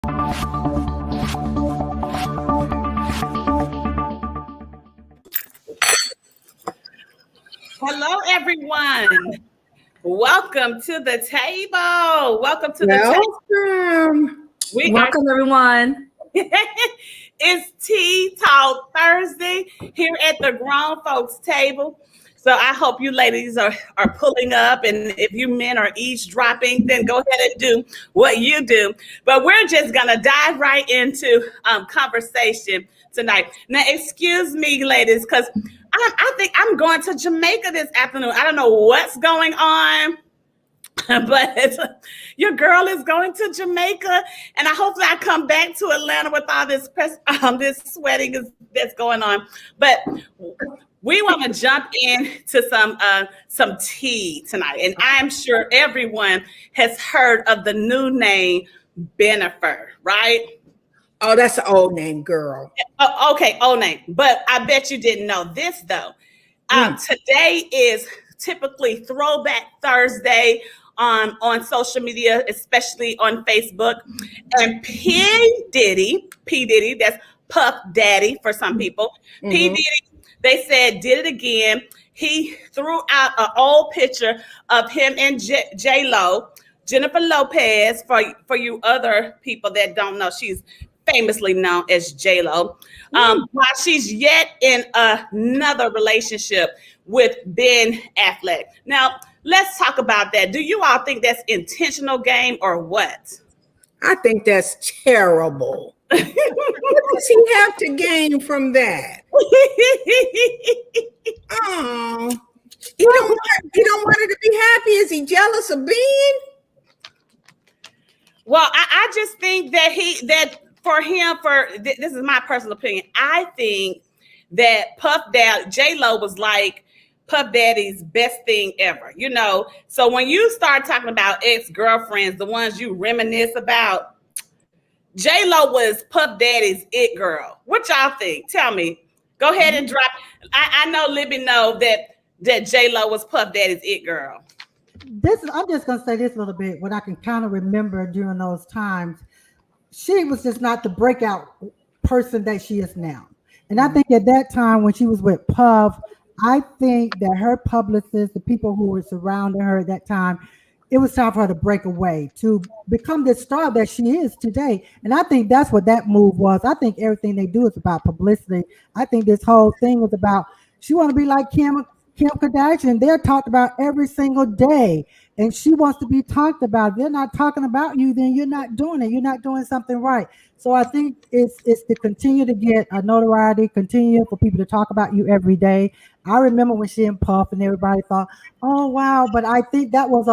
Hello, everyone. Welcome to the table. Welcome to the table. Welcome, everyone. It's Tea Talk Thursday here at the Grown Folks Table. So I hope you ladies are pulling up, and if you men are eavesdropping, then go ahead and do what you do. But we're just gonna dive right into conversation tonight. Now, excuse me, ladies, because I think I'm going to Jamaica this afternoon. I don't know what's going on, but your girl is going to Jamaica, and hopefully I come back to Atlanta with all this this sweating that's going on. But we want to jump into some tea tonight, and I'm sure everyone has heard of the new name Bennifer, right? Oh, that's an old name, girl. Oh, okay, old name. But I bet you didn't know this, though. Today is typically Throwback Thursday on social media, especially on Facebook. And P. Diddy, that's Puff Daddy for some people. Mm-hmm. P. Diddy, they said, did it again. He threw out an old picture of him and J-Lo, Jennifer Lopez, for you other people that don't know. She's famously known as J-Lo, while she's yet in another relationship with Ben Affleck. Now, let's talk about that. Do you all think that's intentional game or what? I think that's terrible. What does he have to gain from that? Oh, he don't want her to be happy. Is he jealous of Ben? Well, I just think that this is my personal opinion. I think that Puff Daddy, J-Lo was like Puff Daddy's best thing ever, you know? So when you start talking about ex-girlfriends, the ones you reminisce about, J-Lo was Puff Daddy's it girl. What y'all think? Tell me. Go ahead and drop. I know Libby know that J-Lo was Puff Daddy's it girl. I'm just going to say this a little bit, what I can kind of remember during those times. She was just not the breakout person that she is now. And I think at that time when she was with Puff, I think that her publicists, the people who were surrounding her at that time, it was time for her to break away to become the star that she is today. And I think that's what that move was. I think everything they do is about publicity. I think this whole thing was about, she want to be like Kim Kardashian. They're talked about every single day, and she wants to be talked about. If they're not talking about you, then you're not doing it. You're not doing something right. So I think it's to continue to get a notoriety, continue for people to talk about you every day. I remember when she and Puff and everybody thought, oh, wow. But I think that was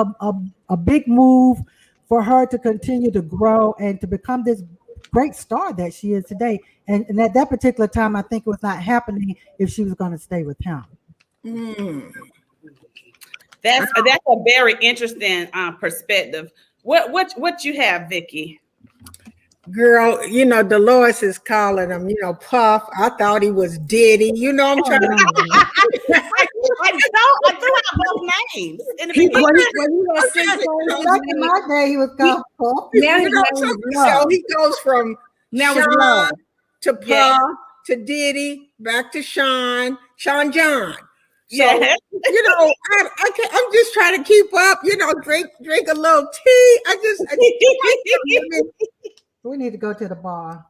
a big move for her to continue to grow and to become this great star that she is today. And at that particular time, I think it was not happening if she was going to stay with him. That's a very interesting perspective. What you have, Vicky? Girl, you know, Dolores is calling him, Puff. I thought he was Diddy. I'm trying to. I threw out both names. In the back in my day, he was called Puff. So he goes from Sean to Puff to Diddy, back to Sean John. So, I'm just trying to keep up, drink a little tea. We need to go to the bar.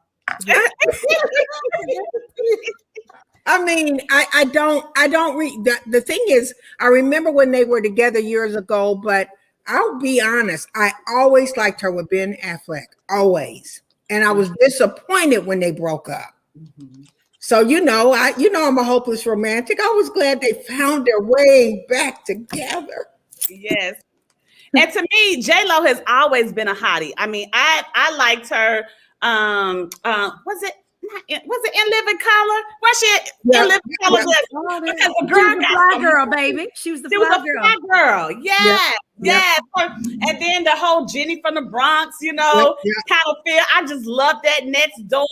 I mean, I don't read. The thing is, I remember when they were together years ago, but I'll be honest, I always liked her with Ben Affleck, always. And I was disappointed when they broke up. Mm-hmm. So, I'm a hopeless romantic. I was glad they found their way back together. Yes. And to me, J-Lo has always been a hottie. I mean, I liked her. Was it In Living Color? Was she in Living Color? Because the girl, fly girl, baby. She was the fly girl. Yeah. And then the whole Jenny from the Bronx, kind of feel. I just loved that next door.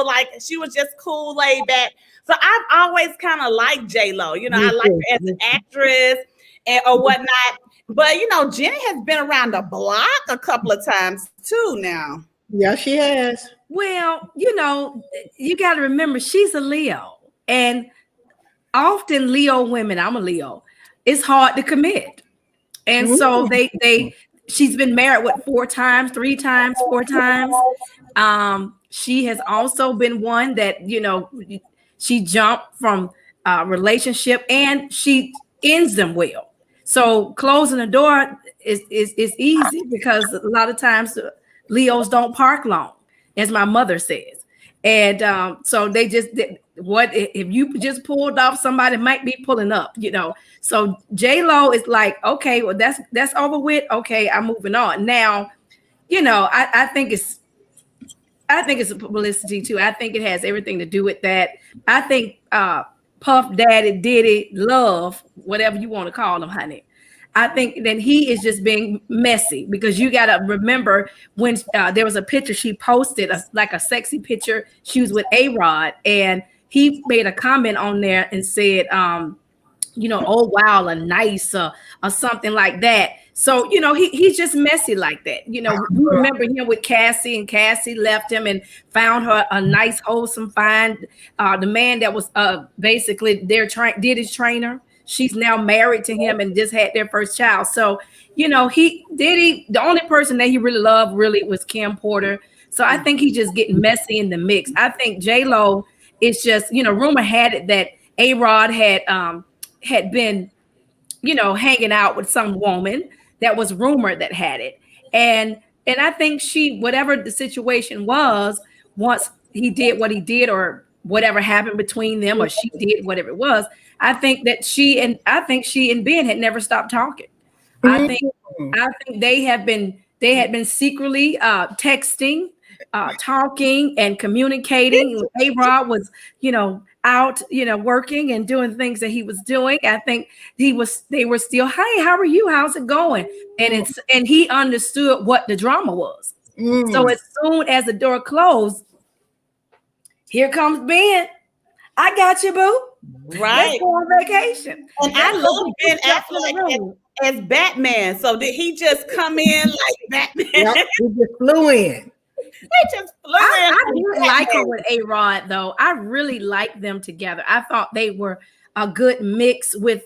Like she was just cool, laid back. So I've always kind of liked J-Lo. I like her as an actress or whatnot. But Jenny has been around the block a couple of times too now. Yeah, she has. Well, you know, you got to remember she's a Leo, and often Leo women, I'm a Leo, it's hard to commit. And so she's been married what 3 times, 4 times. She has also been one that, you know, she jumped from relationship and she ends them well. So closing the door is easy because a lot of times Leos don't park long, as my mother says. And so they just what if you just pulled off, somebody might be pulling up, you know. So J-Lo is like, okay, well, that's over with. Okay, I'm moving on. Now, you know, I think it's publicity too. I think it has everything to do with that. I think Puff Daddy, Diddy, Love, whatever you want to call him, honey. I think that he is just being messy because you got to remember when there was a picture she posted, like a sexy picture. She was with A-Rod, and he made a comment on there and said, you know, oh, wow, a nice or something like that. So, you know, he's just messy like that. You know, we remember him with Cassie, and Cassie left him and found her a nice, wholesome, fine. The man that was basically Diddy's trainer. She's now married to him and just had their first child. So, you know, the only person that he really loved really was Kim Porter. So I think he's just getting messy in the mix. I think J-Lo is just, you know, rumor had it that A-Rod had been, you know, hanging out with some woman that was rumored that had it. And I think whatever the situation was, once he did what he did or whatever happened between them, or she did whatever it was, I think she and Ben had never stopped talking. I think they had been secretly texting, talking and communicating. A-Rod was, you know, out, you know, working and doing things that he was doing. I think they were still, hey, how are you? How's it going? And he understood what the drama was. So as soon as the door closed, here comes Ben. I got you, boo. Right. Let's go on vacation. And I love Ben Affleck as Batman. So did he just come in like Batman? Yep, he just flew in. They just flew in. I really like her with A-Rod, though. I really like them together. I thought they were a good mix with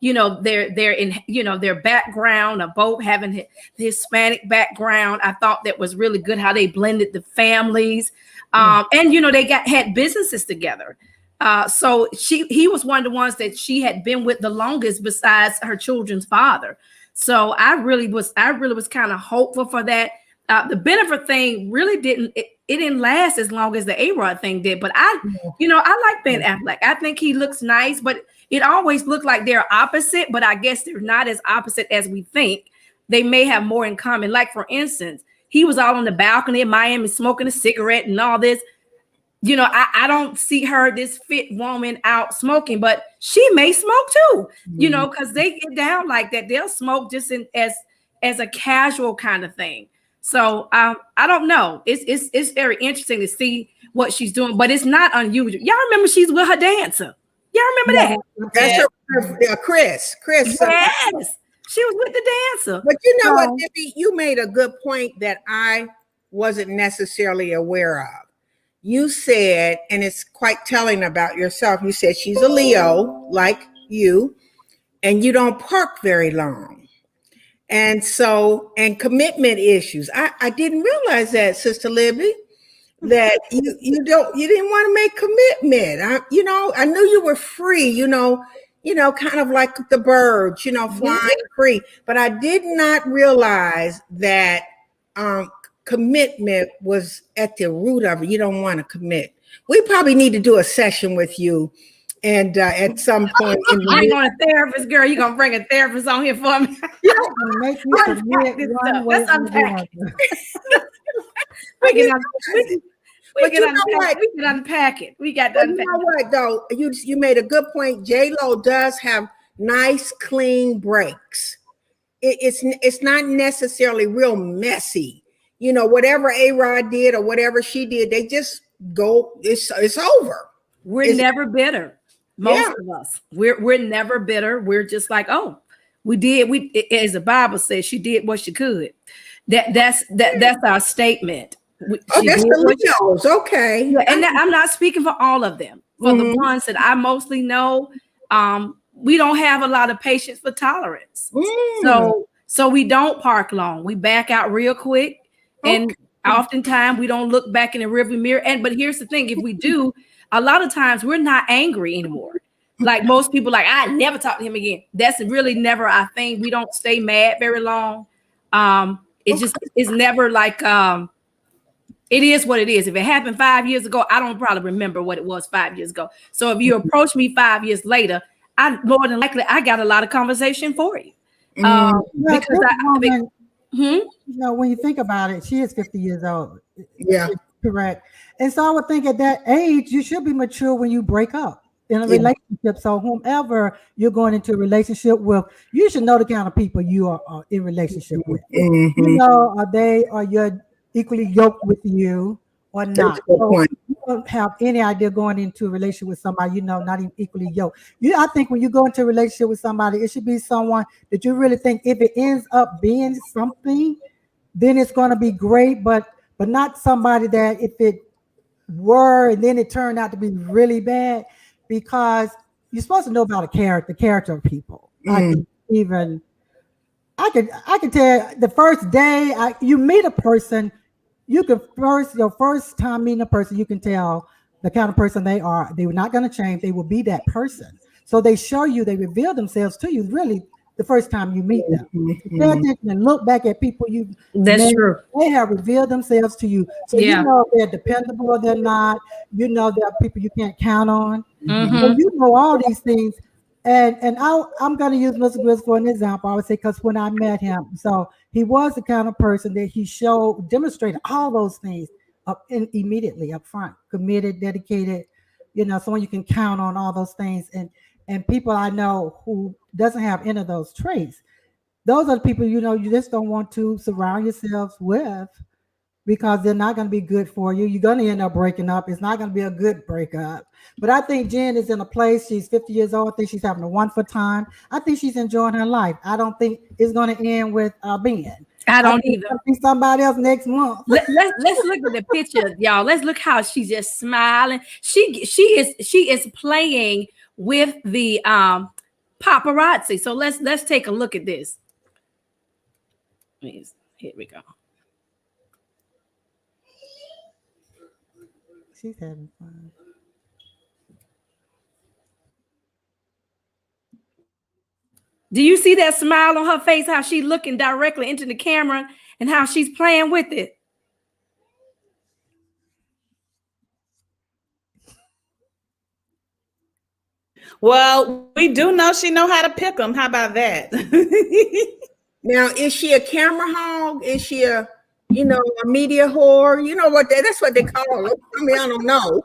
you know, their background of both having the Hispanic background. I thought that was really good how they blended the families. And you know, they had businesses together. So he was one of the ones that she had been with the longest besides her children's father. So I really was kind of hopeful for that. The Bennifer thing really didn't last as long as the A-Rod thing did. But I like Ben Affleck. I think he looks nice, but it always looked like they're opposite, but I guess they're not as opposite as we think. They may have more in common. Like, for instance, he was out on the balcony in Miami smoking a cigarette and all this. You know, I don't see her, this fit woman, out smoking, but she may smoke too, you know, because they get down like that. They'll smoke just as a casual kind of thing. So I don't know. It's very interesting to see what she's doing, but it's not unusual. Y'all remember she's with her dancer. Y'all remember that? That's Chris. Yes. She was with the dancer. But you know what, Debbie? You made a good point that I wasn't necessarily aware of. You said, and it's quite telling about yourself, you said she's a Leo, like you, and you don't park very long. And so, and commitment issues. I didn't realize that, Sister Libby, that you didn't want to make commitment. I knew you were free, you know, kind of like the birds, you know, flying free. But I did not realize that commitment was at the root of it. You don't want to commit. We probably need to do a session with you. And at some point, I ain't going to therapist, girl. You gonna bring a therapist on here for me? Make you commit one way Let's unpack. or We But can you know what? unpack it. We got to But unpack you know what, though? You made a good point. J-Lo does have nice, clean breaks. It's not necessarily real messy. You know, whatever A-Rod did or whatever she did, they just go, it's over. We're never bitter. Most of us. We're never bitter. We're just like, oh, we did. As the Bible says, she did what she could. That's our statement. Oh, She that's did what she- the Leos. Okay. Yeah, and I'm not speaking for all of them. For the ones that I mostly know, we don't have a lot of patience for tolerance. So we don't park long. We back out real quick, and oftentimes we don't look back in the rearview mirror. But here's the thing: if we do, a lot of times we're not angry anymore. Like most people, like I never talk to him again. That's really never our thing. We don't stay mad very long. It's never like it is what it is. If it happened 5 years ago, I don't probably remember what it was 5 years ago. So if you approach me 5 years later, I more than likely I got a lot of conversation for you. Because you know, when you think about it, she is 50 years old. Yeah. Correct. And so I would think at that age, you should be mature when you break up in a relationship. So whomever you're going into a relationship with, you should know the kind of people you are in relationship with. You know, are you equally yoked with you or not? So you don't have any idea going into a relationship with somebody, you know, not even equally yoked. I think when you go into a relationship with somebody, it should be someone that you really think if it ends up being something, then it's going to be great, but not somebody that if it were and then it turned out to be really bad, because you're supposed to know about the character of people. I can tell the first day you meet a person, your first time meeting a person, you can tell the kind of person they are. They were not going to change. They will be that person. So they reveal themselves to you really the first time you meet them. Pay attention and look back at people That's true. They have revealed themselves to you. So you know if they're dependable or they're not. You know there are people you can't count on. So you know all these things. And I'm going to use Mr. Grizz for an example. I would say because when I met him, so he was the kind of person that he demonstrated all those things immediately up front, committed, dedicated, you know, someone you can count on, all those things. And people I know who doesn't have any of those traits, those are the people, you know, you just don't want to surround yourselves with, because they're not going to be good for you. You're going to end up breaking up. It's not going to be a good breakup. But I think Jen is in a place, she's 50 years old. I think she's having a wonderful time. I think she's enjoying her life. I don't think it's going to end with Ben. I don't either. Be somebody else next month. Let's look at the picture, y'all. Let's look how she's just smiling. She is playing with the paparazzi. So let's take a look at this. Here we go. She's having fun. Do you see that smile on her face? How she's looking directly into the camera and how she's playing with it. Well, we do know she know how to pick them. How about that? Now, is she a camera hog? Is she a media whore? You know what? That's what they call them. I mean, I don't know,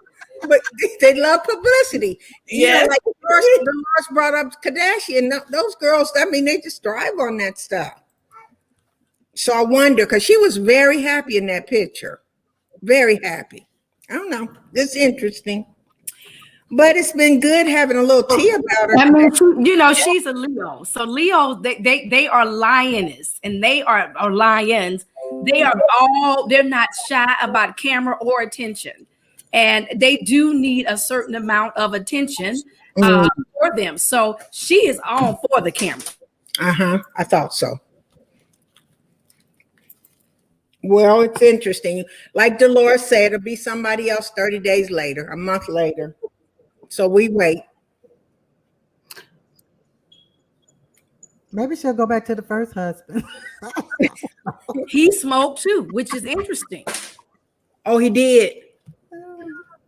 but they love publicity. Yes. You know, like Dolores brought up Kardashian. Those girls, I mean, they just thrive on that stuff. So I wonder, because she was very happy in that picture. Very happy. I don't know. It's interesting. But it's been good having a little tea about her. I mean, you know, she's a Leo. So Leos, they are lioness, and they are lions. They're not shy about camera or attention. And they do need a certain amount of attention for them. So she is all for the camera. I thought so. Well, it's interesting. Like Dolores said, it'll be somebody else 30 days later, a month later. So we wait. Maybe she'll go back to the first husband. He smoked too, which is interesting. Oh, he did.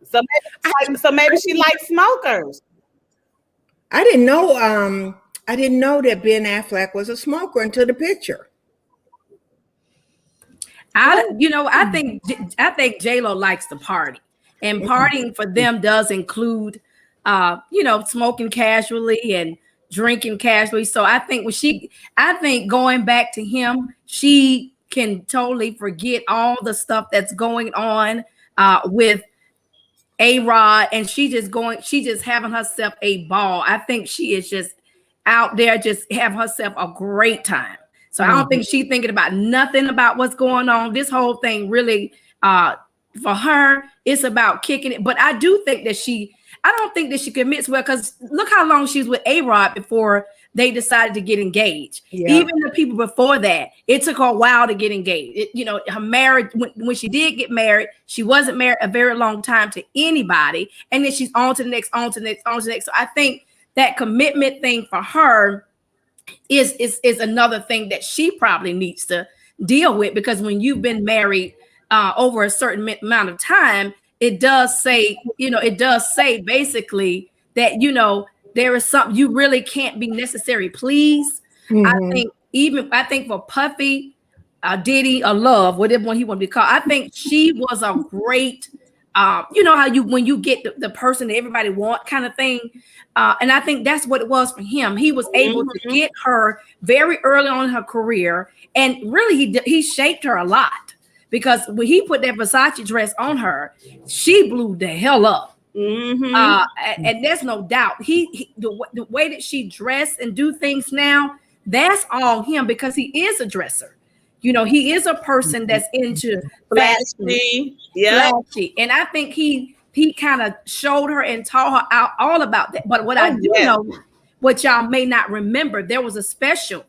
So maybe she likes smokers. I didn't know that Ben Affleck was a smoker until the picture. I think J-Lo likes to party, and partying for them does include smoking casually and drinking casually. So I think going back to him, she can totally forget all the stuff that's going on with A-Rod, and she just having herself a ball. I think she is just out there just having herself a great time. So I don't think she's thinking about nothing about what's going on. This whole thing really, for her, it's about kicking it. But I do think that I don't think that she commits well, because look how long she was with A-Rod before they decided to get engaged. Yeah. Even the people before that, it took her a while to get engaged. Her marriage, when she did get married, she wasn't married a very long time to anybody. And then she's on to the next, on to the next, on to the next. So I think that commitment thing for her is another thing that she probably needs to deal with, because when you've been married over a certain amount of time, it does say basically that, there is something you really can't be necessarily pleased. I think for Puffy, Diddy, or Love, whatever one he want to be called, I think she was a great, how when you get the person that everybody want kind of thing. And I think that's what it was for him. He was able to get her very early on in her career. And really, he shaped her a lot, because when he put that Versace dress on her, she blew the hell up. And there's no doubt the way that she dressed and do things now, that's all him, because he is a dresser. He is a person that's into flashy. Yeah. Flashy. And I think he kind of showed her and taught her out all about that. But what I do know, what y'all may not remember, there was a special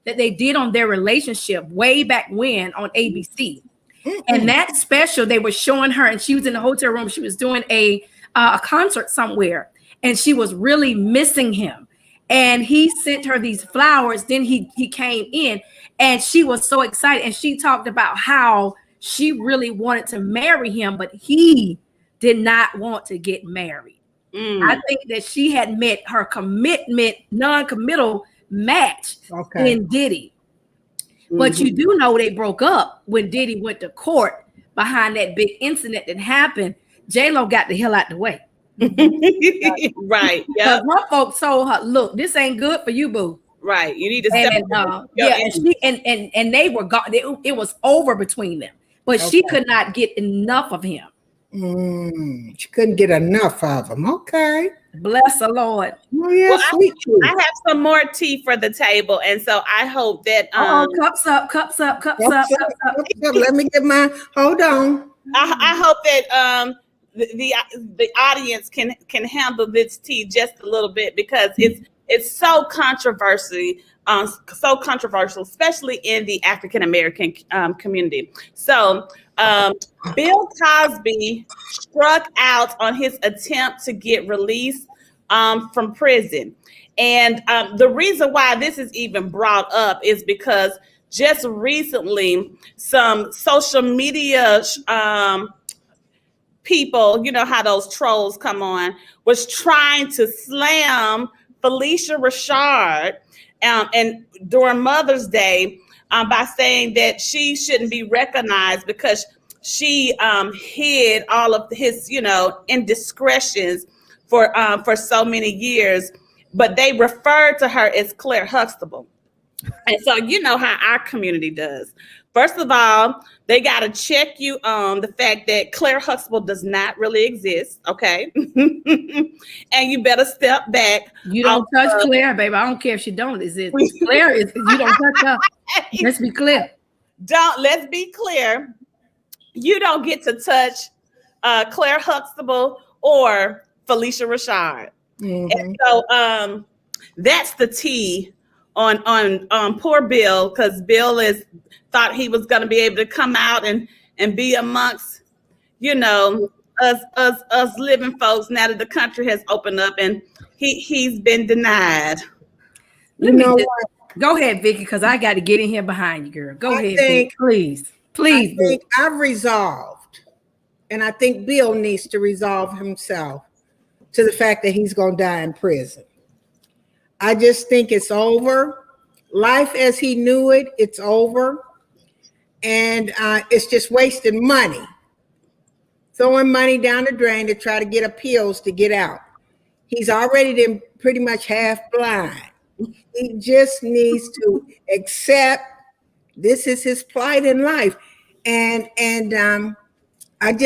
that they did on their relationship way back when on ABC. And that special, they were showing her, and she was in the hotel room. She was doing a concert somewhere, and she was really missing him. And he sent her these flowers. Then he came in, and she was so excited. And she talked about how she really wanted to marry him, but he did not want to get married. I think that she had met her non-committal match in Diddy. But you do know they broke up when Diddy went to court behind that big incident that happened. J-Lo got the hell out the way. Right. Yeah. Her folks told her, look, this ain't good for you, boo. Right. You need to step and they were gone. It was over between them. But she could not get enough of him. She couldn't get enough of him. Okay. Bless the Lord. Oh, yeah, sweet. I have some more tea for the table, and so I hope that cups up. Let me get my hold on. I hope that the audience can handle this tea just a little bit, because it's so controversial, especially in the African American community. So Bill Cosby struck out on his attempt to get released from prison. And the reason why this is even brought up is because just recently, some social media people, you know how those trolls come on, was trying to slam Felicia Rashad and during Mother's Day by saying that she shouldn't be recognized because she hid all of his, indiscretions for so many years, but they referred to her as Claire Huxtable. And so you know how our community does. First of all, they got to check you on the fact that Claire Huxtable does not really exist, okay? And you better step back. You don't touch Claire, baby. I don't care if she don't exist. Claire is, you don't touch her. Let's be clear. Let's be clear. You don't get to touch Claire Huxtable or Felicia Rashad. And so that's the tea on poor Bill, because Bill thought he was going to be able to come out and be amongst, us living folks now that the country has opened up, and he's been denied. Go ahead, Vicky, because I got to get in here behind you, girl. Go ahead, Vicky, please. I think I've resolved, and I think Bill needs to resolve himself to the fact that he's going to die in prison. I just think it's over. Life as he knew it, it's over. And it's just wasting money. Throwing money down the drain to try to get appeals to get out. He's already pretty much half blind. He just needs to accept this is his plight in life. And and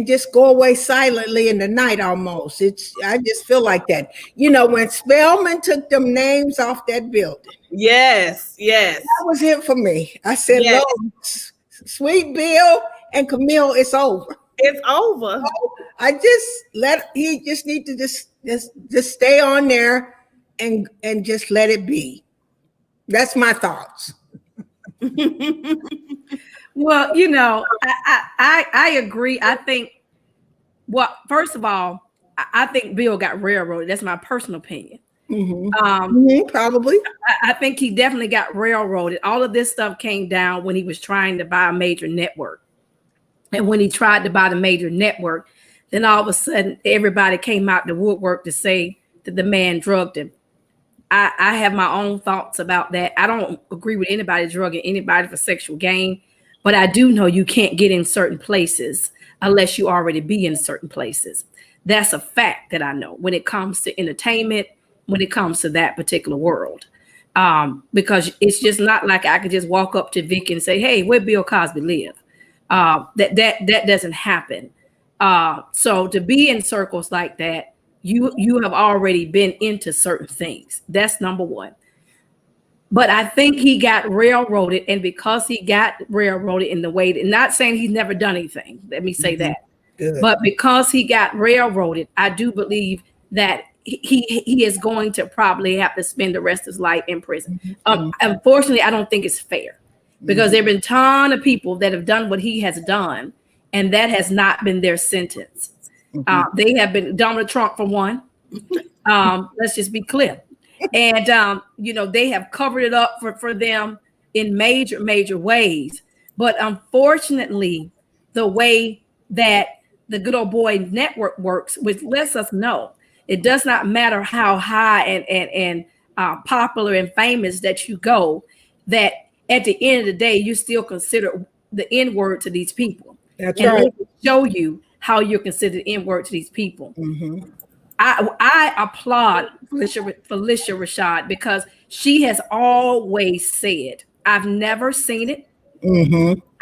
just go away silently in the night almost. I just feel like that. You know, when Spelman took them names off that building, Yes. that was it for me. I said, Yes. Lord, Sweet Bill and Camille, it's over. It's over. He just need to just stay on there and just let it be. That's my thoughts. Well, you know, I agree. I think, well, first of all, I think Bill got railroaded. That's my personal opinion. Probably. I think he definitely got railroaded. All of this stuff came down when he was trying to buy a major network. And when he tried to buy the major network, then all of a sudden everybody came out the woodwork to say that the man drugged him. I have my own thoughts about that. I don't agree with anybody drugging anybody for sexual gain, but I do know you can't get in certain places unless you already be in certain places. That's a fact that I know when it comes to entertainment, when it comes to that particular world. Because it's just not like I could just walk up to Vic and say, hey, where Bill Cosby live? That doesn't happen. So to be in circles like that, you have already been into certain things. That's number one. But I think he got railroaded, and because he got railroaded in the way that, not saying he's never done anything, let me say that. Good. But because he got railroaded, I do believe that he is going to probably have to spend the rest of his life in prison. Unfortunately, I don't think it's fair, because there have been a ton of people that have done what he has done, and that has not been their sentence. They have been, Donald Trump for one. Let's just be clear. And, you know, they have covered it up for them in major ways. But unfortunately, the way that the Good Old Boy Network works, which lets us know it does not matter how high and popular and famous that you go, that at the end of the day, you still consider the N-word to these people. That's and right. They will show you how you're considered N-word to these people. I applaud Felicia Rashad, because she has always said, I've never seen it.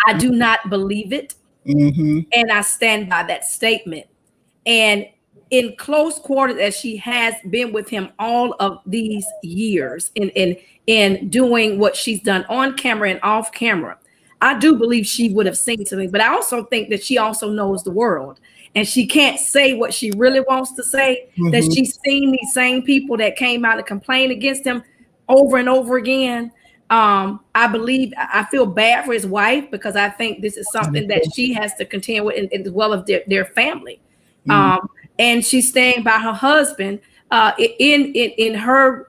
I do not believe it. And I stand by that statement. And in close quarters, as she has been with him all of these years in doing what she's done on camera and off camera, I do believe she would have seen something. But I also think that she also knows the world, and she can't say what she really wants to say, that she's seen these same people that came out and complained against him over and over again. I feel bad for his wife, because I think this is something that she has to contend with, as well as their family. And she's staying by her husband in her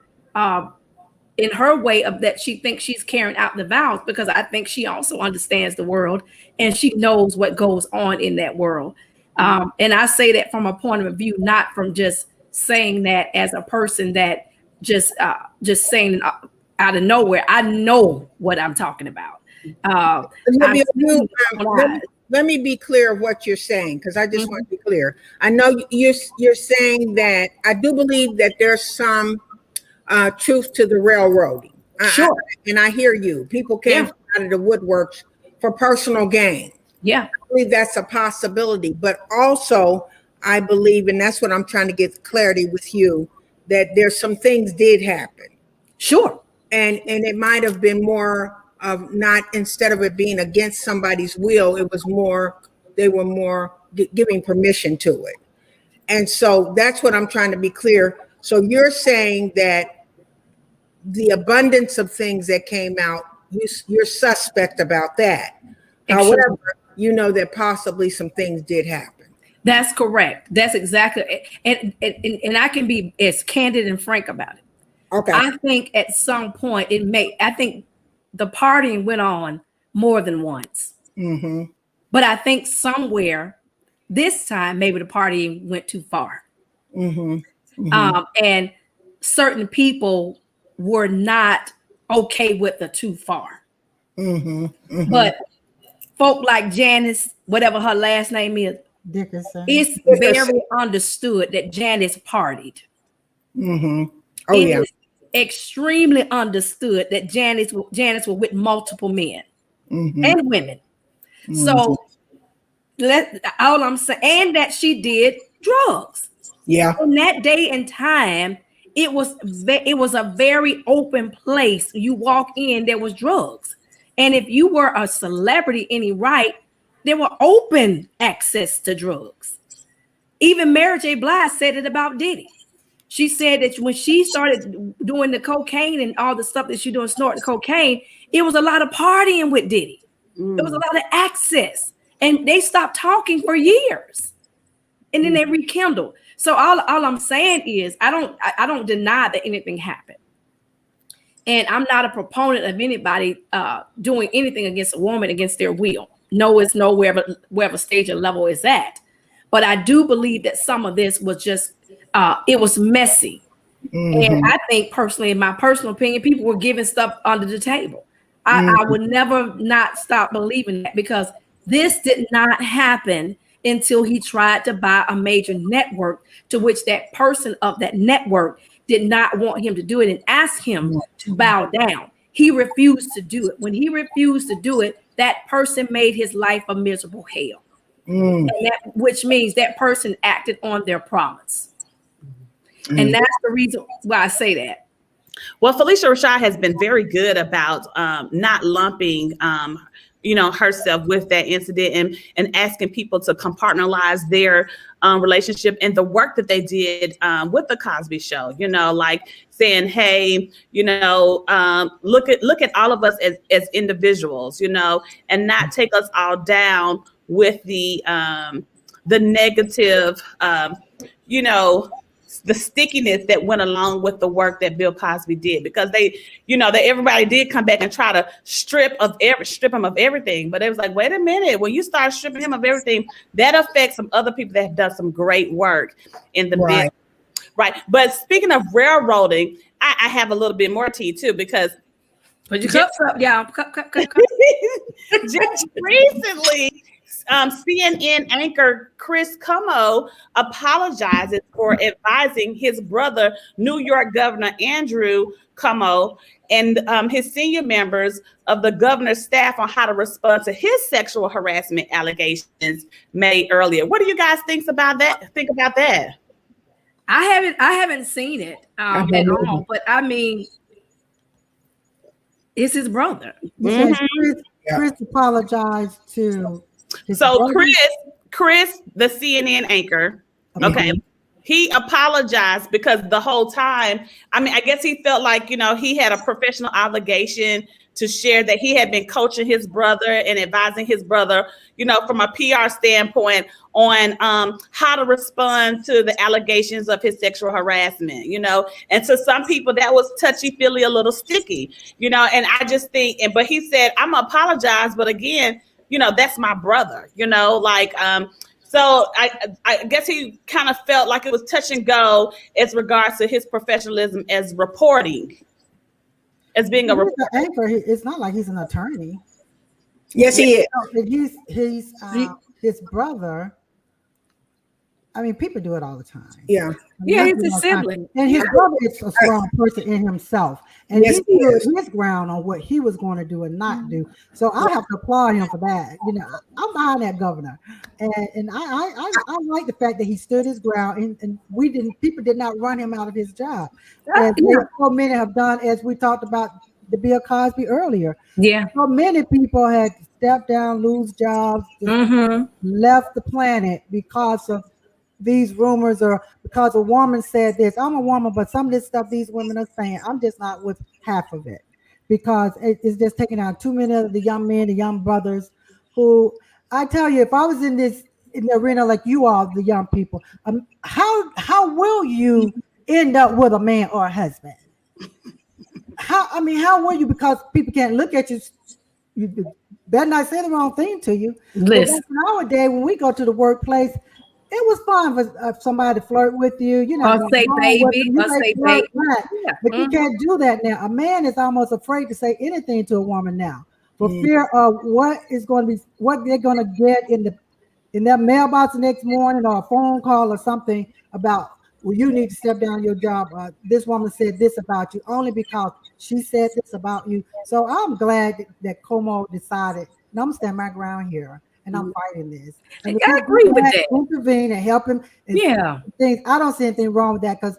way of that. She thinks she's carrying out the vows, because I think she also understands the world, and she knows what goes on in that world. And I say that from a point of view, not from just saying that as a person that just saying out of nowhere. I know what I'm talking about. Let me be clear of what you're saying, because I just want to be clear. I know you're saying that I do believe that there's some truth to the railroading. Sure. And I hear you. People came out of the woodworks for personal gain. Yeah. I believe that's a possibility. But also, I believe, and that's what I'm trying to get clarity with you, that there's some things did happen. Sure. And it might have been more of not, instead of it being against somebody's will, it was more, they were more giving permission to it. And so that's what I'm trying to be clear. So you're saying that the abundance of things that came out, you're suspect about that. However, you know that possibly some things did happen. That's correct. That's exactly, and I can be as candid and frank about it. Okay. I think at some point I think the partying went on more than once. But I think somewhere this time, maybe the partying went too far. And certain people were not okay with the too far. But folk like Janice, whatever her last name is, Dickerson. it's very understood that Janice partied. It is extremely understood that Janice was with multiple men and women. So All I'm saying, and that she did drugs. Yeah. On that day and time, it was a very open place. You walk in, there was drugs, and if you were a celebrity, any right, there were open access to drugs. Even Mary J. Blige said it about Diddy. She said that when she started doing the cocaine and all the stuff that she doing, snorting cocaine, it was a lot of partying with Diddy. There was a lot of access, and they stopped talking for years, and then they rekindled. So all I'm saying is, I don't deny that anything happened, and I'm not a proponent of anybody doing anything against a woman against their will. No, it's no wherever stage or level is at. But I do believe that some of this was just it was messy, and I think personally, in my personal opinion, people were giving stuff under the table. I would never not stop believing that, because this did not happen until he tried to buy a major network, to which that person of that network did not want him to do it and asked him to bow down. He refused to do it. When he refused to do it, that person made his life a miserable hell. And which means that person acted on their promise. And that's the reason why I say that. Well, Phylicia Rashad has been very good about not lumping herself with that incident, and asking people to compartmentalize their relationship and the work that they did with the Cosby Show. Like saying, hey, look at all of us as individuals, and not take us all down with the negative, the stickiness that went along with the work that Bill Cosby did, because everybody did come back and try to strip him of everything. But it was like, wait a minute, when you start stripping him of everything, that affects some other people that have done some great work in the business. Right. But speaking of railroading, I have a little bit more tea too, because put your cups up, y'all. Cup. Just recently, CNN anchor Chris Cuomo apologizes for advising his brother, New York Governor Andrew Cuomo, and his senior members of the governor's staff on how to respond to his sexual harassment allegations made earlier. What do you guys think about that? I haven't seen it at all, but I mean, it's his brother. Chris apologized to his so brother. Chris, the CNN anchor, okay, he apologized because the whole time, I guess he felt like, he had a professional obligation to share that he had been coaching his brother and advising his brother, from a PR standpoint on how to respond to the allegations of his sexual harassment, and to some people that was touchy-feely, a little sticky, and I just think, but he said, I'm gonna apologize, but again, that's my brother, so I guess he kind of felt like it was touch and go as regards to his professionalism as reporting, as being a anchor. It's not like he's an attorney. Yes, he is. He's his brother. I mean, people do it all the time. Yeah. He's a sibling. And his brother is a strong person in himself. And he stood his ground on what he was going to do and not do. So I have to applaud him for that. I'm behind that governor. And I like the fact that he stood his ground, and people did not run him out of his job. As so many have done, as we talked about the Bill Cosby earlier. Yeah. So many people had stepped down, lose jobs, left the planet because of these rumors, or because a woman said this. I'm a woman, but some of this stuff these women are saying, I'm just not with half of it, because it's just taking out too many of the young men, the young brothers, who, I tell you, if I was in the arena like you are, the young people, how will you end up with a man or a husband? How will you? Because people can't look at you. You better not say the wrong thing to you. Listen, nowadays, when we go to the workplace, it was fine for somebody to flirt with you, or say baby, or say baby. But you can't do that now. A man is almost afraid to say anything to a woman now, for fear of what they're going to get in their mailbox the next morning, or a phone call or something about, well, you need to step down your job. This woman said this about you only because she said this about you. So I'm glad that Cuomo decided, and I'm standing my ground here. and I'm fighting this. I And if agree you with can that. intervene and help him. And Yeah. things. I don't see anything wrong with that because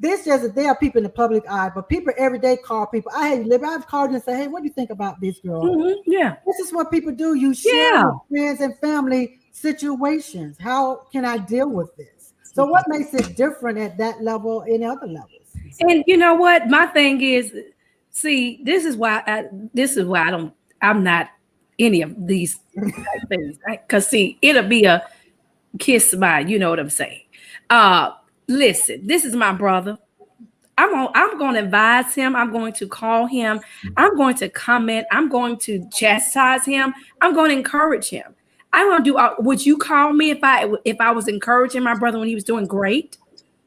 this just there are people in the public eye, but people every day call people. I hate Libby. I've called you and say, hey, what do you think about this girl? Yeah. This is what people do. You share Yeah. with friends and family situations. How can I deal with this? So what makes it different at that level in other levels? And you know what? My thing is, see, this is why I'm not any of these type things. Because see, it'll be a kiss by, you know what I'm saying. Listen, this is my brother. I'm going to advise him. I'm going to call him. I'm going to comment. I'm going to chastise him. I'm going to encourage him. I want to do. Would you call me if I was encouraging my brother when he was doing great?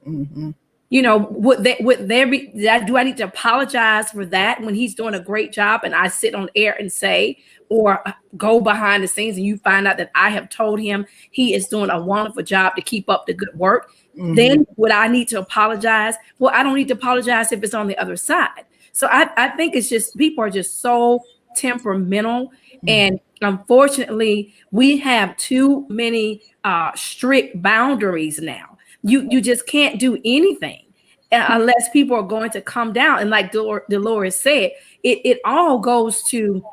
Mm-hmm. You know, would there be that? Do I need to apologize for that when he's doing a great job and I sit on air and say, or go behind the scenes and you find out that I have told him he is doing a wonderful job to keep up the good work? Mm-hmm. Then would I need to apologize? Well, I don't need to apologize if it's on the other side. So I think it's just people are just so temperamental. Mm-hmm. And unfortunately, we have too many strict boundaries now. You just can't do anything unless people are going to come down. And like Dolores said, it all goes to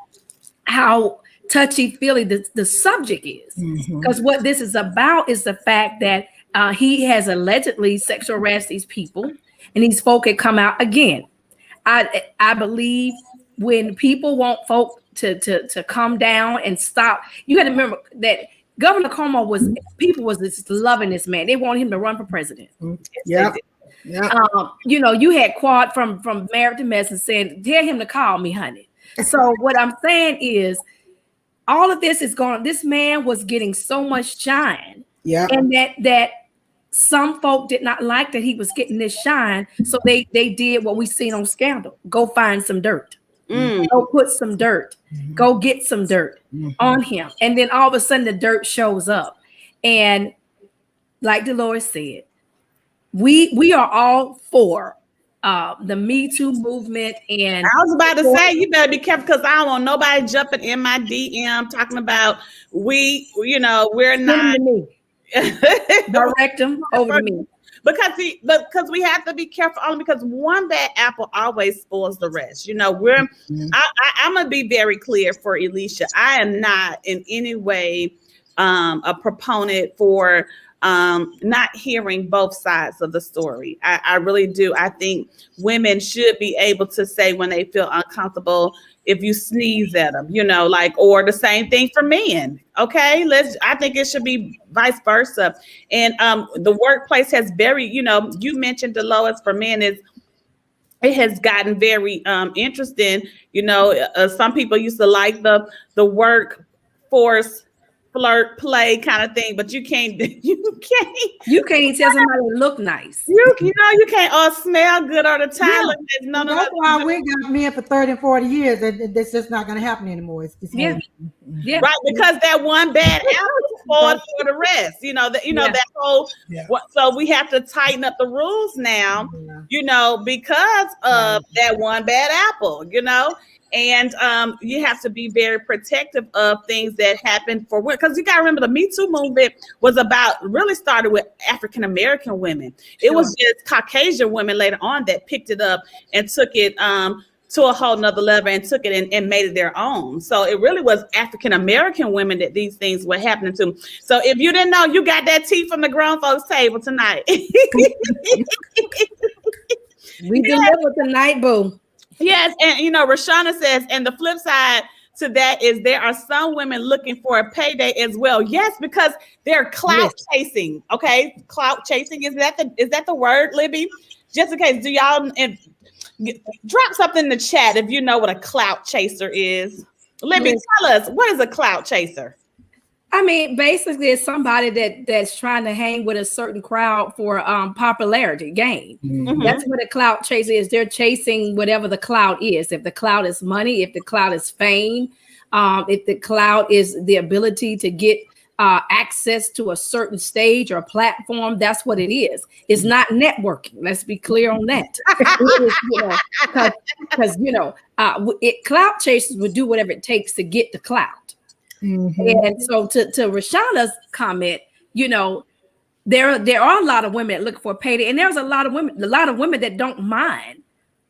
how touchy-feely the subject is. Because mm-hmm. what this is about is the fact that he has allegedly sexual harassed these people, and these folk had come out again. I believe when people want folk to come down and stop, you got to remember that Governor Cuomo was just loving this man. They want him to run for president. Yeah. You know, you had Quad from Married to Medicine saying, tell him to call me, honey. So what I'm saying is all of this is going, this man was getting so much shine. Yeah. And that some folk did not like that he was getting this shine. So they did what we seen on Scandal. Go find some dirt. Go put some dirt. Go get some dirt on him. And then all of a sudden the dirt shows up. And like Dolores said, we are all for the Me Too movement. And I was about to say, you better be careful because I don't want nobody jumping in my DM talking about we're not. Direct them over to me. Because we have to be careful only because one bad apple always spoils the rest. You know, I'm gonna be very clear for Alicia. I am not in any way a proponent for not hearing both sides of the story. I really do. I think women should be able to say when they feel uncomfortable if you sneeze at them, you know, like, or the same thing for men. Okay, I think it should be vice versa. And the workplace has you mentioned Dolores for men it has gotten very interesting. You know, some people used to like the workforce flirt play kind of thing, but you can't tell somebody to look nice. You can't smell good or the time. Yeah. That's why we got men for 30 and 40 years, and that's just not going to happen anymore. It's yeah, right, because that one bad apple spoiled for the rest. That whole. Yeah. So we have to tighten up the rules now. Yeah. Because of that one bad apple. And you have to be very protective of things that happen for women. Because you got to remember, the Me Too movement really started with African-American women. It was just Caucasian women later on that picked it up and took it to a whole nother level and took it and made it their own. So it really was African-American women that these things were happening to. So if you didn't know, you got that tea from the grown folks table tonight. We delivered tonight, boo. Yes, and Rashana says, and the flip side to that is there are some women looking for a payday as well. Yes, because they're clout chasing. Okay, clout chasing, is that the word, Libby? Just in case, do y'all drop something in the chat if you know what a clout chaser is. Libby, tell us, what is a clout chaser? I mean, basically, it's somebody that's trying to hang with a certain crowd for popularity gain. Mm-hmm. That's what a clout chaser is. They're chasing whatever the clout is. If the clout is money, if the clout is fame, if the clout is the ability to get access to a certain stage or platform, that's what it is. It's not networking. Let's be clear on that. Because clout chasers would do whatever it takes to get the clout. Mhm. And so to Rashonda's comment, you know, there are a lot of women that look for payday, and there's a lot of women that don't mind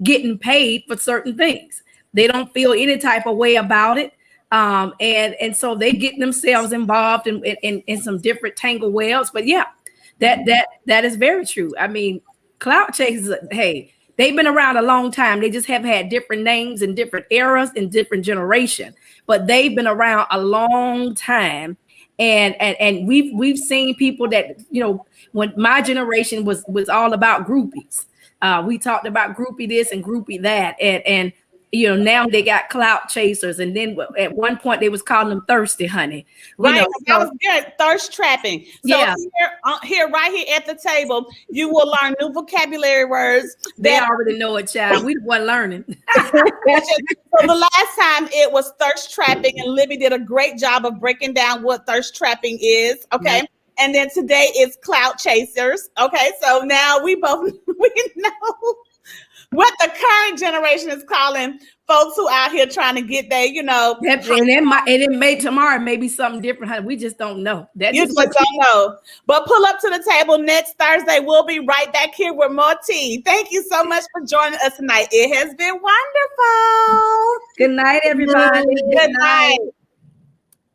getting paid for certain things. They don't feel any type of way about it. And so they get themselves involved in some different tangle wells. But yeah, that is very true. I mean, clout chasers, hey, they've been around a long time. They just have had different names and different eras and different generation, but they've been around a long time. And we've seen people that, you know, when my generation was all about groupies. We talked about groupie this and groupie that, and you know, now they got clout chasers, and then at one point they was calling them thirsty honey. Right, that was So, good. Thirst trapping. So yeah, right here at the table, you will learn new vocabulary words. they That already know it, child. We the one learning. so the last time it was thirst trapping, and Libby did a great job of breaking down what thirst trapping is. Okay. Yeah. And then today is clout chasers. Okay. So now we both we know what the current generation is calling folks who out here trying to get their, you know, And it may tomorrow may be something different, honey. We just don't know. That you is just don't know. But pull up to the table next Thursday. We'll be right back here with more tea. Thank you so much for joining us tonight. It has been wonderful. Good night, everybody. Good night.